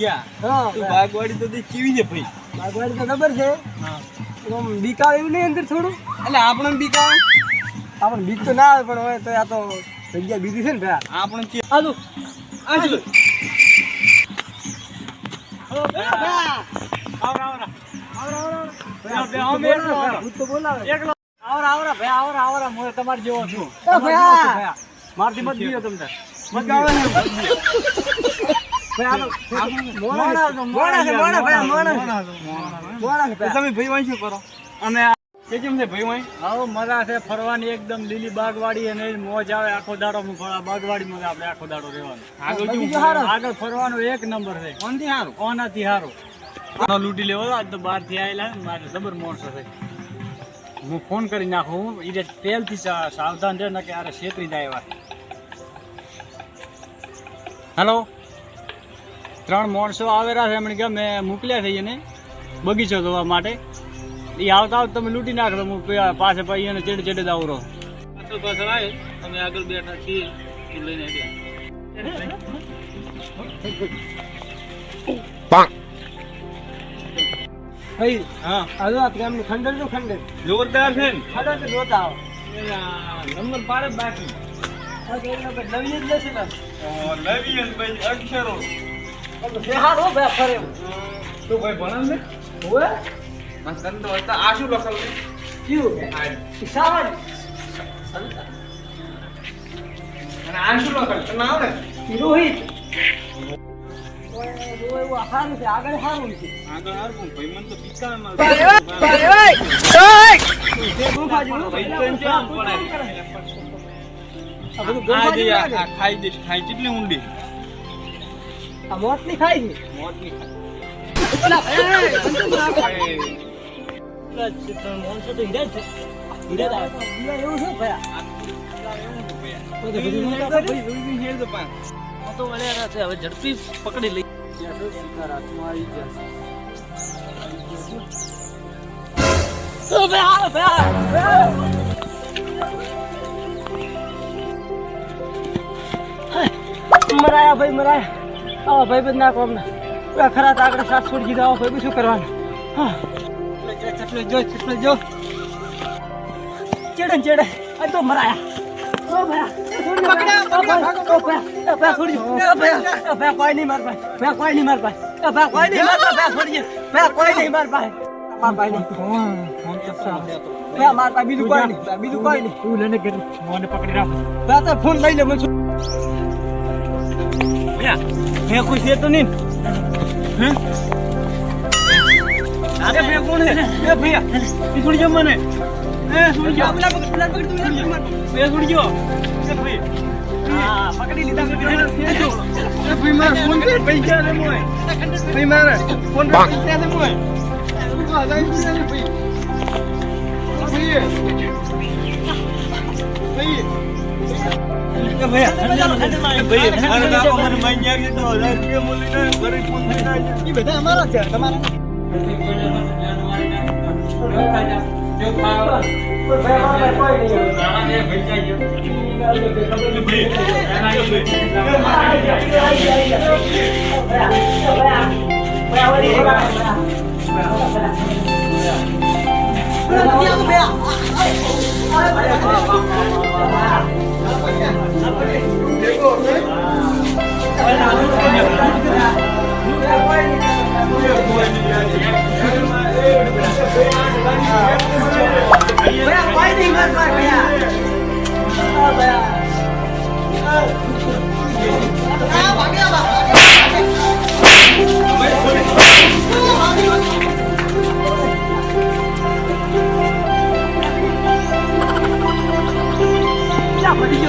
ગયા હા તો બાગવાડી તો દેખ કેવી છે ભાઈ બાગવાડી તો ખબર છે હા આમ બીક આવે એવું નહીં અંદર થોડું એટલે આપણે બી કામ આપણને બીક તો ના આવે પણ હવે તો આ તો જગ્યા બીજી છે ને ભાઈ આપણે કે આજો આજો ભૂત તો બોલાવે તમારે જેવો છું મારથી મત દીયો તમને મત ગાવે ને તમે ભાઈ વાંચ શું કરો અને કેમ છે ભાઈ વાંચ આવો મજા છે ફરવાની એકદમ લીલી બાગવાડી અને મોજ આવે આખો દાડો બાગવાડીમાં આપણે આખો દાડો રહેવાનો આગળ ફરવાનો એક નંબર છે કોનથી સારું કોનાથી સારું લૂંટી લેવો આજ તો બહાર થી આવેલા મારે જબર માણસો છે હું ફોન કરી નાખું એ પહેલથી સાવધાન રહે ને કે અરે છેતરી જાય એવા હેલો 3 માણસો આવેલા છે એમણે કે મેં મોકલ્યા છે એને બગીચો જોવા માટે એ આવતા તમે લૂંટી નાખો હું પાસે પછી એને ચેડે ચેડે જ આવરો પાછળ આવે અમે આગળ બેઠા છીએ લઈને હા આજો આ પ્રેમનું ખંડર નું ખંડર જોરદાર છે ને ખંડર તો જોતા આવો નંબર પાડે જ બાકી નવી જ લેશે ને નવીન ભાઈ અક્ષરો બેહાર હો બે ફરે તો ભાઈ ભણન ને ઓએ મન તન તો હતા આ શું લખલ છે ક્યું ઈશાવન અને આ શું લખલ તને આવડે રોહિત ઓય હારું છે આગળ હારું છે આગળ હારું ભાઈ મન તો પિસ્તાળમાં તે ગુફા જેવું ભાઈ તો એમ કેમ પડે આ બધું ગુફા જેવું લાગે. આ ખાઈ દે ખાઈ કેટલી ઊંડી આ મોત ની ખાઈ છે મોત ની પેલા ભાઈ માણસો તો હીરા છે હીરા એવું છે ભાઈ તો વળ્યા છે હવે ઝડપી પકડી લઈ મરાયા ભાઈ મરાયા આવા ભાઈ બધ નાખો અમને ખરા આગળ સાત છોડી દીધા આવા ભાઈ શું કરવાનું હા ચટલે જો ચેડે ચેડે આ તો મરાયા ઓ ભયા કોઈ નહીં માર ભાઈ કોઈ નહીં માર ભાઈ કોઈ નહીં માર ભાઈ માર ભાઈ માર ભાઈ બીજું કોઈ નહીં તું લઈને ઘરે મોને પકડી રાખો તો ફોન લઈ લે મને હે કોઈ છે તો નહીં હે અરે બે કોણ હે એ ભૈયા ઈ છોડી જો મને એ છોડી જો પેલા પકડ તું બે છોડી જો એ ભાઈ હા પકડી લીધા એ ભાઈ મારા ફોન પર પૈસા દે મોય ભાઈ મારા ફોન પર પૈસા દે મોય તું આ જાય છે ભાઈ ભાઈ મારા બાપા મને માન્યા કે તો 1000 રૂપિયા મોલીને ઘરે ફોન થઈ જાય એ બધા અમારા છે તમારા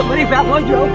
મારી બાપ હોય જો